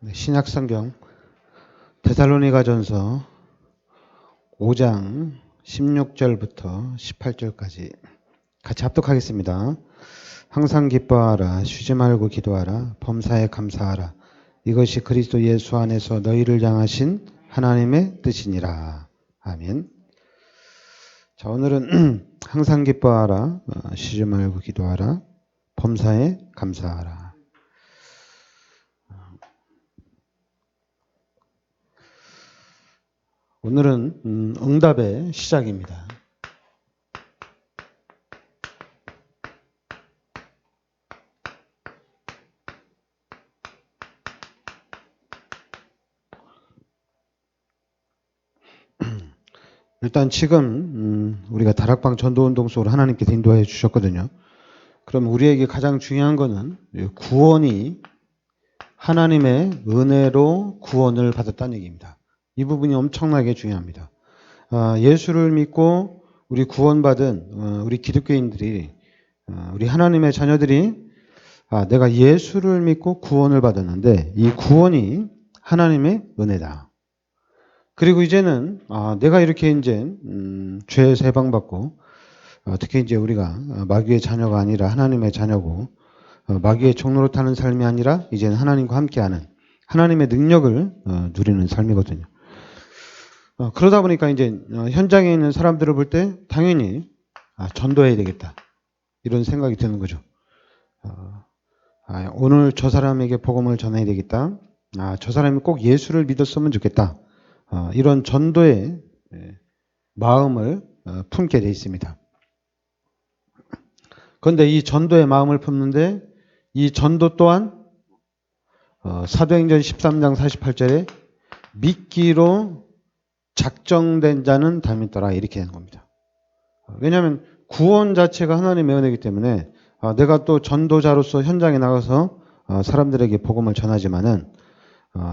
신약성경 데살로니가전서 5장 16절부터 18절까지 같이 합독하겠습니다. 항상 기뻐하라, 쉬지 말고 기도하라, 범사에 감사하라. 이것이 그리스도 예수 안에서 너희를 향하신 하나님의 뜻이니라. 아멘. 자, 오늘은 항상 기뻐하라, 쉬지 말고 기도하라, 범사에 감사하라. 오늘은 응답의 시작입니다. 일단 지금 우리가 다락방 전도운동 속으로 하나님께서 인도해 주셨거든요. 그럼 우리에게 가장 중요한 거는 구원이 하나님의 은혜로 구원을 받았다는 얘기입니다. 이 부분이 엄청나게 중요합니다. 예수를 믿고 우리 구원받은 우리 기독교인들이, 우리 하나님의 자녀들이 내가 예수를 믿고 구원을 받았는데 이 구원이 하나님의 은혜다. 그리고 이제는 내가 이렇게 이제 죄에서 해방받고 특히 이제 우리가 마귀의 자녀가 아니라 하나님의 자녀고 마귀의 종로로 타는 삶이 아니라 이제는 하나님과 함께하는 하나님의 능력을 누리는 삶이거든요. 그러다 보니까 이제 현장에 있는 사람들을 볼 때 당연히 전도해야 되겠다 이런 생각이 드는 거죠. 오늘 저 사람에게 복음을 전해야 되겠다. 저 사람이 꼭 예수를 믿었으면 좋겠다. 이런 전도의 마음을 품게 돼 있습니다. 그런데 이 전도의 마음을 품는데 이 전도 또한 사도행전 13장 48절에 믿기로 작정된 자는 다 믿더라 이렇게 하는 겁니다. 왜냐하면 구원 자체가 하나님의 은혜이기 때문에 내가 또 전도자로서 현장에 나가서 사람들에게 복음을 전하지만은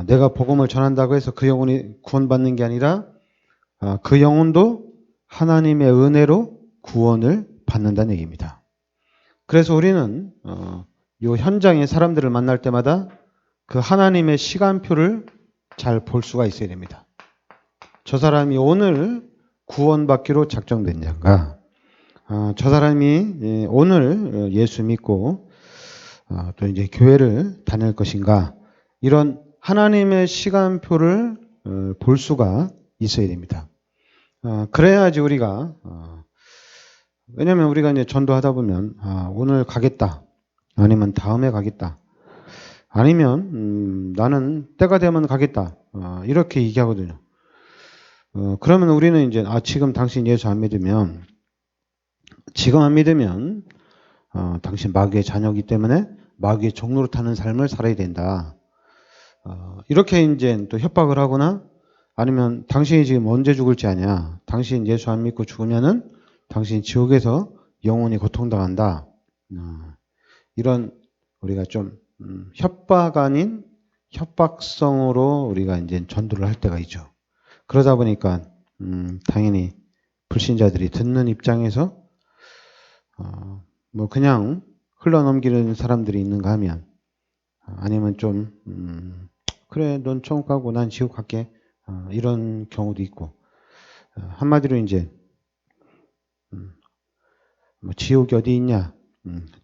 내가 복음을 전한다고 해서 그 영혼이 구원받는 게 아니라 그 영혼도 하나님의 은혜로 구원을 받는다는 얘기입니다. 그래서 우리는 이 현장에 사람들을 만날 때마다 그 하나님의 시간표를 잘 볼 수가 있어야 됩니다. 저 사람이 오늘 구원받기로 작정된 자인가? 저 사람이 오늘 예수 믿고 또 이제 교회를 다닐 것인가? 이런 하나님의 시간표를 볼 수가 있어야 됩니다. 그래야지 우리가 왜냐하면 우리가 이제 전도하다 보면 오늘 가겠다, 아니면 다음에 가겠다, 아니면 나는 때가 되면 가겠다 이렇게 얘기하거든요. 그러면 우리는 이제 지금 당신 예수 안 믿으면 지금 안 믿으면 당신 마귀의 자녀이기 때문에 마귀의 종로로 타는 삶을 살아야 된다. 이렇게 이제 또 협박을 하거나 아니면 당신이 지금 언제 죽을지 아냐. 당신 예수 안 믿고 죽으면은 당신 지옥에서 영원히 고통당한다. 이런 우리가 좀 협박 아닌 협박성으로 우리가 이제 전도를 할 때가 있죠. 그러다 보니까 당연히 불신자들이 듣는 입장에서 뭐 그냥 흘러넘기는 사람들이 있는가 하면 아니면 좀 그래 넌 천국 가고 난 지옥 갈게 이런 경우도 있고 한마디로 이제 뭐 지옥이 어디 있냐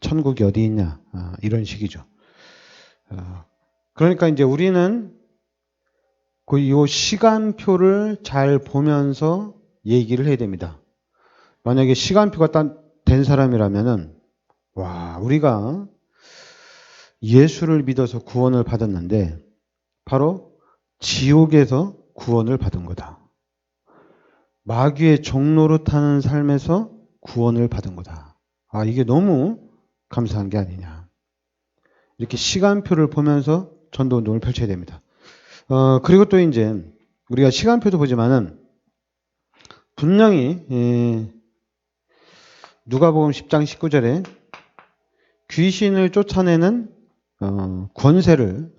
천국이 어디 있냐 이런 식이죠. 그러니까 이제 우리는 이 시간표를 잘 보면서 얘기를 해야 됩니다. 만약에 시간표가 딱 된 사람이라면은 우리가 예수를 믿어서 구원을 받았는데 바로 지옥에서 구원을 받은 거다. 마귀의 종로로 타는 삶에서 구원을 받은 거다. 이게 너무 감사한 게 아니냐. 이렇게 시간표를 보면서 전도운동을 펼쳐야 됩니다. 그리고 또 이제 우리가 시간표도 보지만은 분명히 누가복음 10장 19절에 귀신을 쫓아내는 권세를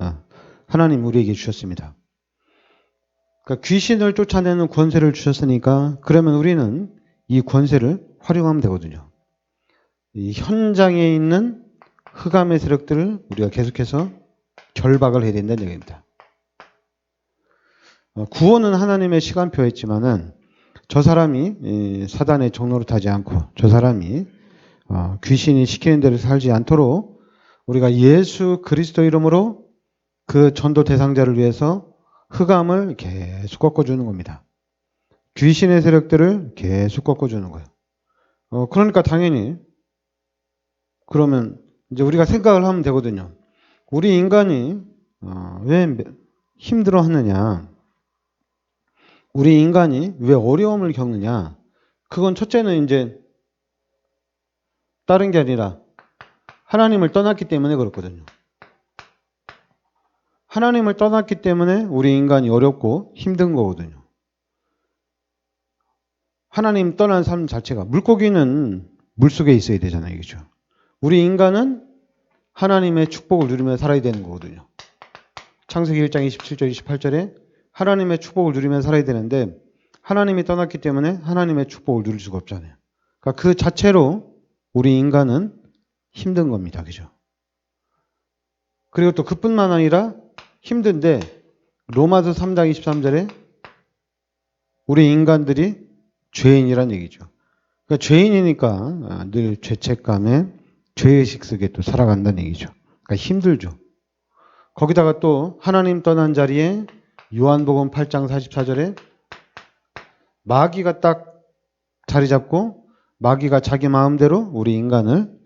하나님 우리에게 주셨습니다. 그러니까 귀신을 쫓아내는 권세를 주셨으니까 그러면 우리는 이 권세를 활용하면 되거든요. 이 현장에 있는 흑암의 세력들을 우리가 계속해서 결박을 해야 된다는 얘기입니다. 구원은 하나님의 시간표에 있지만은 저 사람이 사단의 종로를 타지 않고 저 사람이 귀신이 시키는 대로 살지 않도록 우리가 예수 그리스도 이름으로 그 전도 대상자를 위해서 흑암을 계속 꺾어주는 겁니다. 귀신의 세력들을 계속 꺾어주는 거예요. 그러니까 당연히 그러면 이제 우리가 생각을 하면 되거든요. 우리 인간이 왜 힘들어 하느냐? 우리 인간이 왜 어려움을 겪느냐? 그건 첫째는 이제 다른 게 아니라 하나님을 떠났기 때문에 그렇거든요. 하나님을 떠났기 때문에 우리 인간이 어렵고 힘든 거거든요. 하나님 떠난 삶 자체가, 물고기는 물속에 있어야 되잖아요. 그죠? 우리 인간은 하나님의 축복을 누리며 살아야 되는 거거든요. 창세기 1장 27절 28절에 하나님의 축복을 누리며 살아야 되는데 하나님이 떠났기 때문에 하나님의 축복을 누릴 수가 없잖아요. 그러니까 그 자체로 우리 인간은 힘든 겁니다. 그죠? 그리고 또 그뿐만 아니라 힘든데 로마서 3장 23절에 우리 인간들이 죄인이란 얘기죠. 그러니까 죄인이니까 늘 죄책감에 죄의식 속에 또 살아간다는 얘기죠. 그러니까 힘들죠. 거기다가 또 하나님 떠난 자리에 요한복음 8장 44절에 마귀가 딱 자리 잡고 마귀가 자기 마음대로 우리 인간을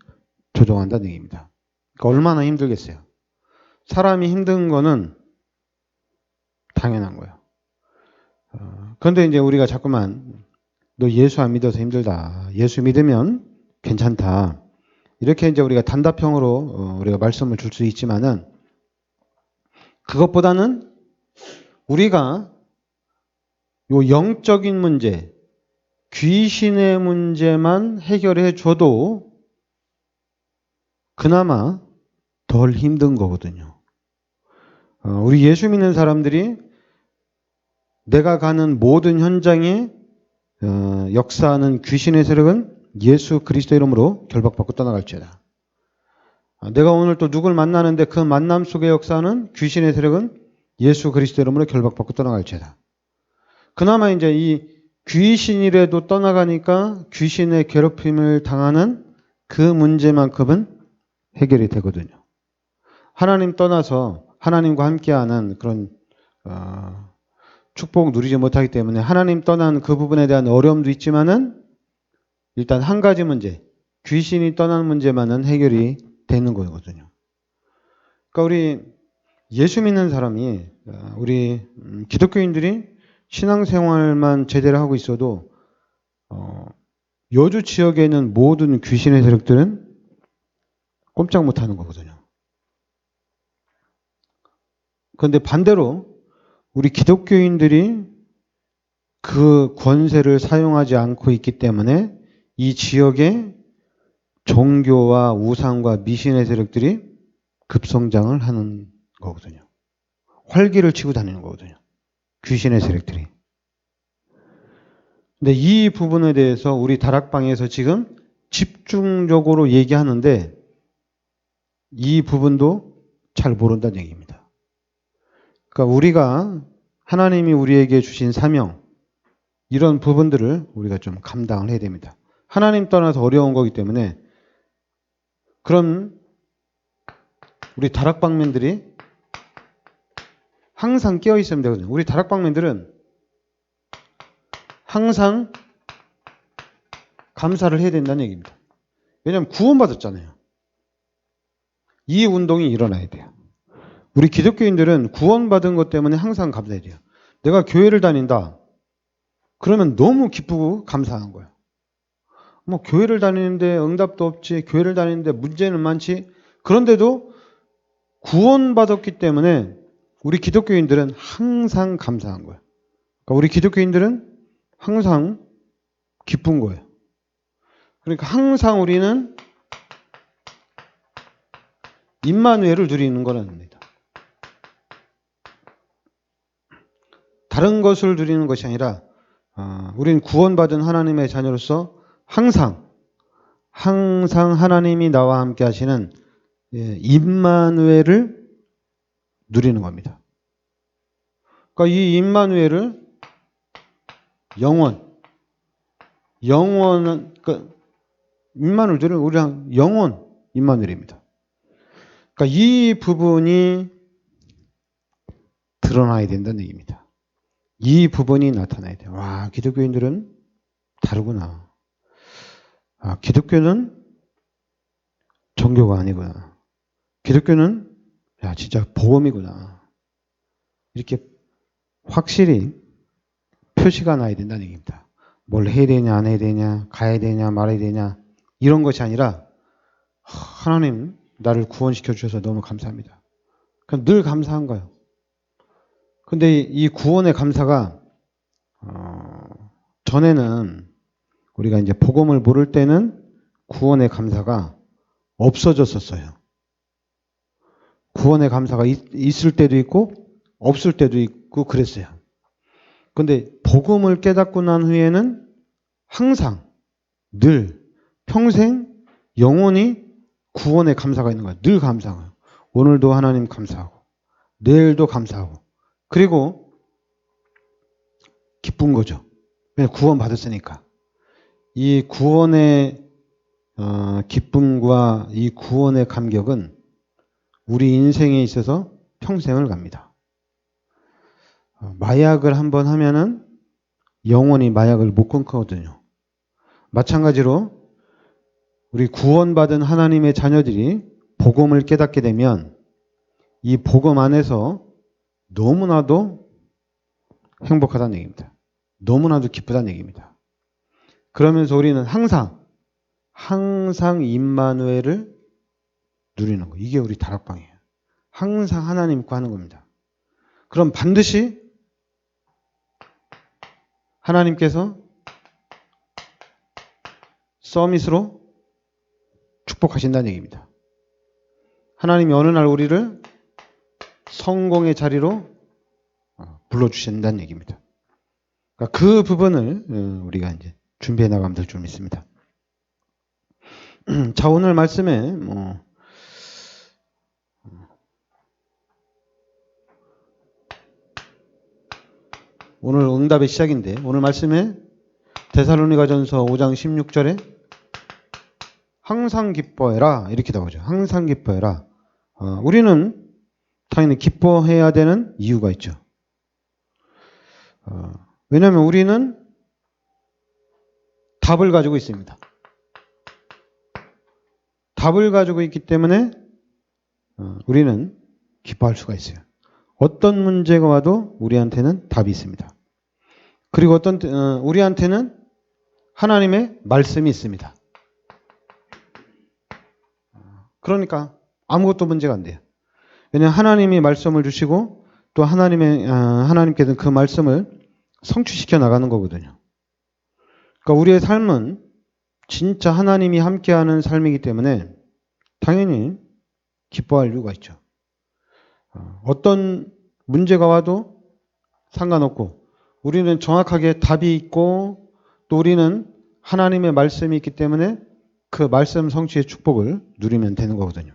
조종한다는 얘기입니다. 그러니까 얼마나 힘들겠어요. 사람이 힘든 거는 당연한 거예요. 그런데 이제 우리가 자꾸만 너 예수 안 믿어서 힘들다. 예수 믿으면 괜찮다. 이렇게 이제 우리가 단답형으로 우리가 말씀을 줄 수 있지만은 그것보다는 우리가 요 영적인 문제, 귀신의 문제만 해결해 줘도 그나마 덜 힘든 거거든요. 우리 예수 믿는 사람들이 내가 가는 모든 현장에 역사하는 귀신의 세력은 예수 그리스도 이름으로 결박받고 떠나갈지어다. 내가 오늘 또 누굴 만나는데 그 만남 속에 역사하는 귀신의 세력은 예수 그리스도 이름으로 결박받고 떠나갈지어다. 그나마 이제 이 귀신이라도 떠나가니까 귀신의 괴롭힘을 당하는 그 문제만큼은 해결이 되거든요. 하나님 떠나서 하나님과 함께하는 그런 축복 누리지 못하기 때문에 하나님 떠난 그 부분에 대한 어려움도 있지만은 일단 한 가지 문제, 귀신이 떠난 문제만은 해결이 되는 거거든요. 그러니까 우리 예수 믿는 사람이, 우리 기독교인들이 신앙생활만 제대로 하고 있어도 여주 지역에 있는 모든 귀신의 세력들은 꼼짝 못하는 거거든요. 그런데 반대로 우리 기독교인들이 그 권세를 사용하지 않고 있기 때문에 이 지역에 종교와 우상과 미신의 세력들이 급성장을 하는 거거든요. 활기를 치고 다니는 거거든요. 귀신의 세력들이. 근데 이 부분에 대해서 우리 다락방에서 지금 집중적으로 얘기하는데 이 부분도 잘 모른다는 얘기입니다. 그러니까 우리가 하나님이 우리에게 주신 사명, 이런 부분들을 우리가 좀 감당을 해야 됩니다. 하나님 떠나서 어려운 거기 때문에 그럼 우리 다락방맨들이 항상 깨어 있으면 되거든요. 우리 다락방맨들은 항상 감사를 해야 된다는 얘기입니다. 왜냐하면 구원받았잖아요. 이 운동이 일어나야 돼요. 우리 기독교인들은 구원받은 것 때문에 항상 감사해야 돼요. 내가 교회를 다닌다. 그러면 너무 기쁘고 감사한 거예요. 뭐 교회를 다니는데 응답도 없지, 교회를 다니는데 문제는 많지. 그런데도 구원받았기 때문에 우리 기독교인들은 항상 감사한 거예요. 그러니까 우리 기독교인들은 항상 기쁜 거예요. 그러니까 항상 우리는 임마누엘을 누리는 거라는 겁니다. 다른 것을 누리는 것이 아니라 우리는 구원받은 하나님의 자녀로서 항상 하나님이 나와 함께 하시는 임마누엘을 누리는 겁니다. 그러니까 이 임마누엘을 영원, 그러니까 임마누엘을 우리랑 영원 임마누엘입니다. 그러니까 이 부분이 드러나야 된다는 얘기입니다. 이 부분이 나타나야 돼요. 와, 기독교인들은 다르구나. 아, 기독교는 종교가 아니구나. 기독교는 야, 진짜 복음이구나. 이렇게 확실히 표시가 나야 된다는 얘기입니다. 뭘 해야 되냐, 안 해야 되냐, 가야 되냐, 말아야 되냐, 이런 것이 아니라 하나님 나를 구원시켜 주셔서 너무 감사합니다. 그냥 늘 감사한 거예요. 근데 이 구원의 감사가 전에는 우리가 이제 복음을 모를 때는 구원의 감사가 없어졌었어요. 구원의 감사가 있을 때도 있고 없을 때도 있고 그랬어요. 근데 복음을 깨닫고 난 후에는 항상 늘 평생 영원히 구원의 감사가 있는 거예요. 늘 감사해요. 오늘도 하나님 감사하고 내일도 감사하고 그리고 기쁜 거죠. 왜냐하면 구원 받았으니까. 이 구원의 기쁨과 이 구원의 감격은 우리 인생에 있어서 평생을 갑니다. 마약을 한번 하면은 영원히 마약을 못 끊거든요. 마찬가지로 우리 구원받은 하나님의 자녀들이 복음을 깨닫게 되면 이 복음 안에서 너무나도 행복하다는 얘기입니다. 너무나도 기쁘다는 얘기입니다. 그러면서 우리는 항상 임마누엘을 누리는 거. 이게 우리 다락방이에요. 항상 하나님과 하는 겁니다. 그럼 반드시 하나님께서 서밋으로 축복하신다는 얘기입니다. 하나님이 어느 날 우리를 성공의 자리로 불러주신다는 얘기입니다. 그러니까 그 부분을 우리가 이제 준비해 나가면 될 줄 믿습니다. 자, 오늘 말씀에 오늘 응답의 시작인데 오늘 말씀에 데살로니가전서 5장 16절에 항상 기뻐해라 이렇게 나오죠. 항상 기뻐해라. 우리는 당연히 기뻐해야 되는 이유가 있죠. 왜냐하면 우리는 답을 가지고 있습니다. 답을 가지고 있기 때문에 우리는 기뻐할 수가 있어요. 어떤 문제가 와도 우리한테는 답이 있습니다. 그리고 우리한테는 하나님의 말씀이 있습니다. 그러니까 아무것도 문제가 안 돼요. 왜냐하면 하나님이 말씀을 주시고 또 하나님께서는 그 말씀을 성취시켜 나가는 거거든요. 그러니까 우리의 삶은 진짜 하나님이 함께하는 삶이기 때문에 당연히 기뻐할 이유가 있죠. 어떤 문제가 와도 상관없고 우리는 정확하게 답이 있고 또 우리는 하나님의 말씀이 있기 때문에 그 말씀 성취의 축복을 누리면 되는 거거든요.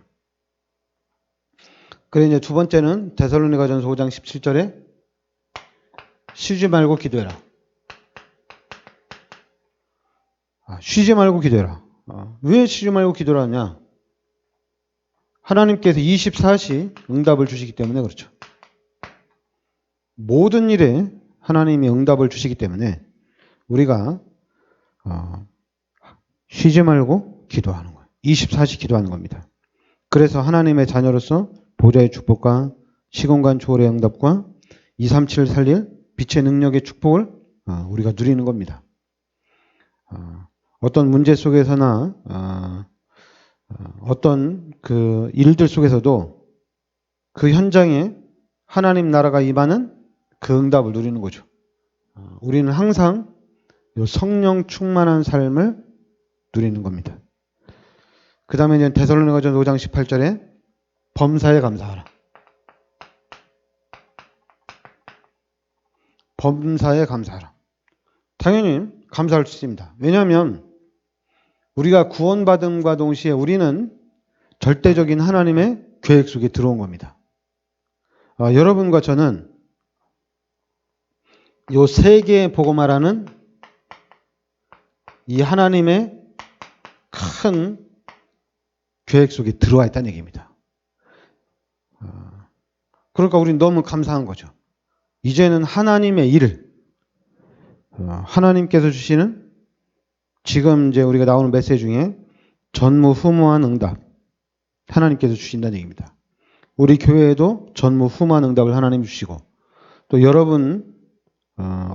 그래서 이제 두 번째는 데살로니가전서 5장 17절에 쉬지 말고 기도해라. 쉬지 말고 기도해라. 왜 쉬지 말고 기도를 하냐? 하나님께서 24시 응답을 주시기 때문에 그렇죠. 모든 일에 하나님이 응답을 주시기 때문에 우리가 쉬지 말고 기도하는 거예요. 24시 기도하는 겁니다. 그래서 하나님의 자녀로서 보좌의 축복과 시공간 초월의 응답과 237 살릴 빛의 능력의 축복을 우리가 누리는 겁니다. 어떤 문제 속에서나 어떤 그 일들 속에서도 그 현장에 하나님 나라가 임하는 그 응답을 누리는 거죠. 우리는 항상 성령 충만한 삶을 누리는 겁니다. 그 다음에 이제 데살로니가전서 5장 18절에 범사에 감사하라. 범사에 감사하라. 당연히 감사할 수 있습니다. 왜냐하면 우리가 구원받음과 동시에 우리는 절대적인 하나님의 계획 속에 들어온 겁니다. 여러분과 저는 요 세 개의 복음화라는 이 하나님의 큰 계획 속에 들어와 있다는 얘기입니다. 그러니까 우리는 너무 감사한 거죠. 이제는 하나님의 일을 하나님께서 주시는 지금 이제 우리가 나오는 메시지 중에 전무후무한 응답 하나님께서 주신다는 얘기입니다. 우리 교회에도 전무후무한 응답을 하나님 주시고 또 여러분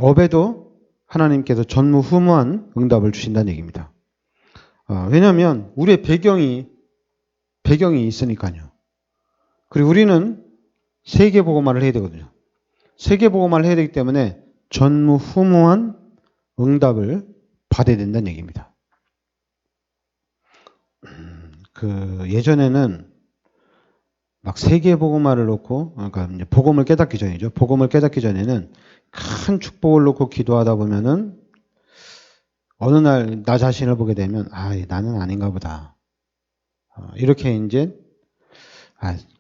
업에도 하나님께서 전무후무한 응답을 주신다는 얘기입니다. 왜냐하면 우리의 배경이 있으니까요. 그리고 우리는 세계복음화를 해야 되거든요. 세계복음화를 해야 되기 때문에 전무후무한 응답을 받아야 된다는 얘기입니다. 예전에는 막 세계복음화를 놓고, 그러니까 이제 복음을 깨닫기 전이죠. 복음을 깨닫기 전에는 큰 축복을 놓고 기도하다 보면은 어느 날 나 자신을 보게 되면 나는 아닌가 보다. 이렇게 이제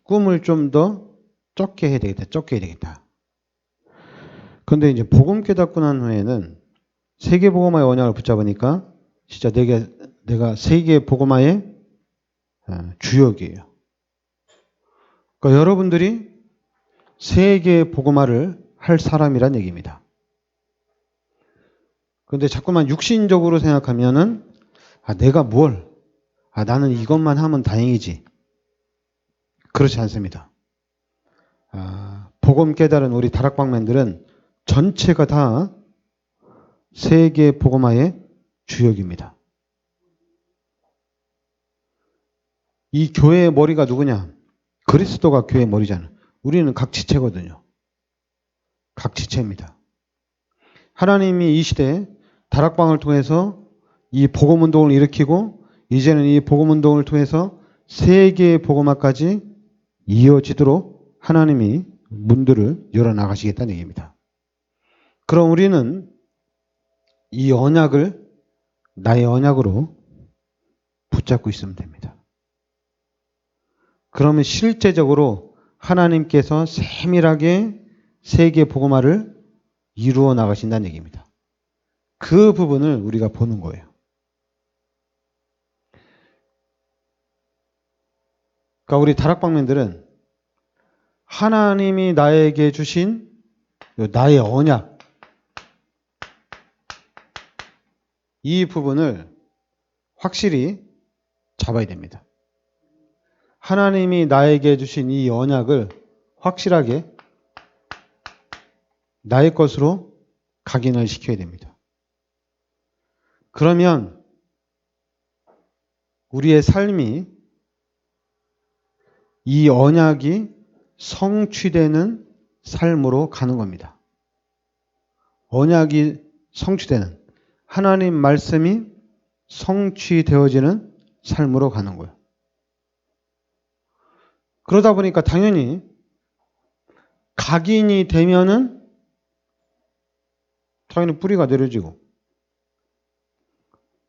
꿈을 좀 더 적게 해야 되겠다. 그런데 이제 복음 깨닫고 난 후에는 세계복음화의 언약을 붙잡으니까 진짜 내가 세계복음화의 주역이에요. 그러니까 여러분들이 세계복음화를 할 사람이란 얘기입니다. 그런데 자꾸만 육신적으로 생각하면은 내가 나는 이것만 하면 다행이지. 그렇지 않습니다. 복음 깨달은 우리 다락방맨들은 전체가 다 세계 복음화의 주역입니다. 이 교회의 머리가 누구냐? 그리스도가 교회의 머리잖아. 우리는 각 지체거든요. 각 지체입니다. 하나님이 이 시대에 다락방을 통해서 이 복음운동을 일으키고 이제는 이 복음운동을 통해서 세계의 복음화까지 이어지도록 하나님이 문들을 열어나가시겠다는 얘기입니다. 그럼 우리는 이 언약을 나의 언약으로 붙잡고 있으면 됩니다. 그러면 실제적으로 하나님께서 세밀하게 세계 복음화를 이루어 나가신다는 얘기입니다. 그 부분을 우리가 보는 거예요. 그러니까 우리 다락방맨들은 하나님이 나에게 주신 나의 언약 이 부분을 확실히 잡아야 됩니다. 하나님이 나에게 주신 이 언약을 확실하게 나의 것으로 각인을 시켜야 됩니다. 그러면 우리의 삶이 이 언약이 성취되는 삶으로 가는 겁니다. 언약이 성취되는 하나님 말씀이 성취되어지는 삶으로 가는 거예요. 그러다 보니까 당연히 각인이 되면은 당연히 뿌리가 내려지고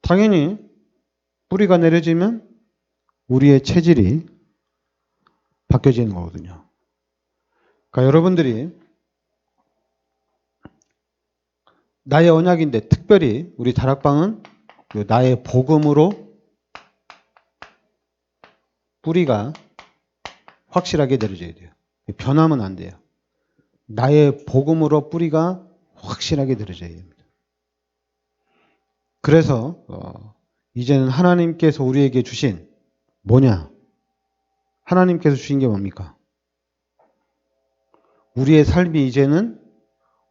당연히 뿌리가 내려지면 우리의 체질이 바뀌어지는 거거든요. 그러니까 여러분들이 나의 언약인데 특별히 우리 다락방은 나의 복음으로 뿌리가 확실하게 내려져야 돼요. 변하면 안 돼요. 나의 복음으로 뿌리가 확실하게 내려져야 됩니다. 그래서 이제는 하나님께서 우리에게 주신 뭐냐? 하나님께서 주신 게 뭡니까? 우리의 삶이 이제는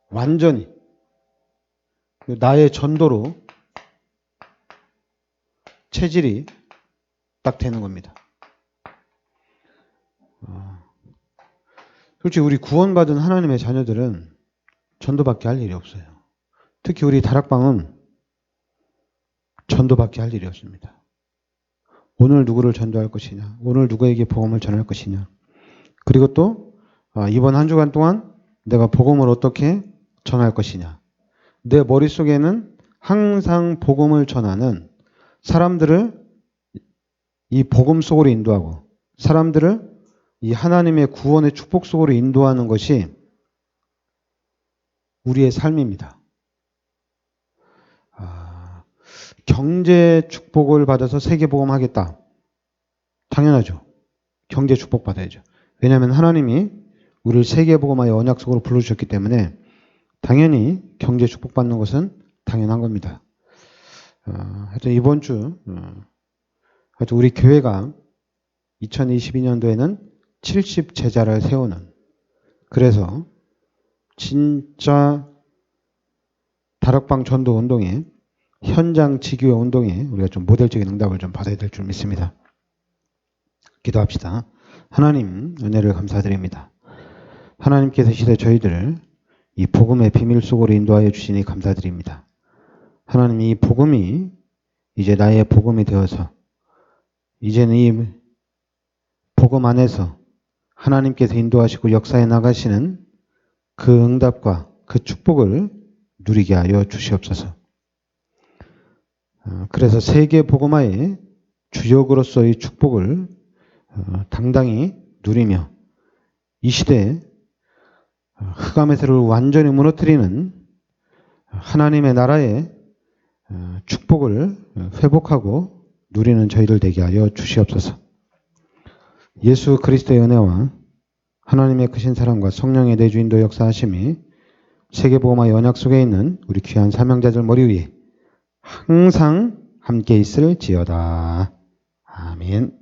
완전히 나의 전도로 체질이 딱 되는 겁니다. 솔직히 우리 구원받은 하나님의 자녀들은 전도밖에 할 일이 없어요. 특히 우리 다락방은 전도밖에 할 일이 없습니다. 오늘 누구를 전도할 것이냐, 오늘 누구에게 복음을 전할 것이냐, 그리고 또 이번 한 주간 동안 내가 복음을 어떻게 전할 것이냐. 내 머릿속에는 항상 복음을 전하는 사람들을 이 복음 속으로 인도하고 사람들을 이 하나님의 구원의 축복 속으로 인도하는 것이 우리의 삶입니다. 경제 축복을 받아서 세계복음 하겠다. 당연하죠. 경제 축복 받아야죠. 왜냐하면 하나님이 우리를 세계복음화의 언약 속으로 불러주셨기 때문에 당연히 경제 축복 받는 것은 당연한 겁니다. 하여튼 이번 주 하여튼 우리 교회가 2022년도에는 70제자를 세우는, 그래서 진짜 다락방 전도 운동에, 현장 지교회 운동에 우리가 좀 모델적인 응답을 좀 받아야 될 줄 믿습니다. 기도합시다. 하나님 은혜를 감사드립니다. 하나님께서 시대 저희들을 이 복음의 비밀 속으로 인도하여 주시니 감사드립니다. 하나님, 이 복음이 이제 나의 복음이 되어서 이제는 이 복음 안에서 하나님께서 인도하시고 역사에 나가시는 그 응답과 그 축복을 누리게 하여 주시옵소서. 그래서 세계 복음화의 주역으로서의 축복을 당당히 누리며 이 시대에 흑암의 세를 완전히 무너뜨리는 하나님의 나라의 축복을 회복하고 누리는 저희들 되게 하여 주시옵소서. 예수 그리스도의 은혜와 하나님의 크신 사랑과 성령의 내주인도 역사하심이 세계복음화의 언약 속에 있는 우리 귀한 사명자들 머리 위에 항상 함께 있을지어다. 아멘.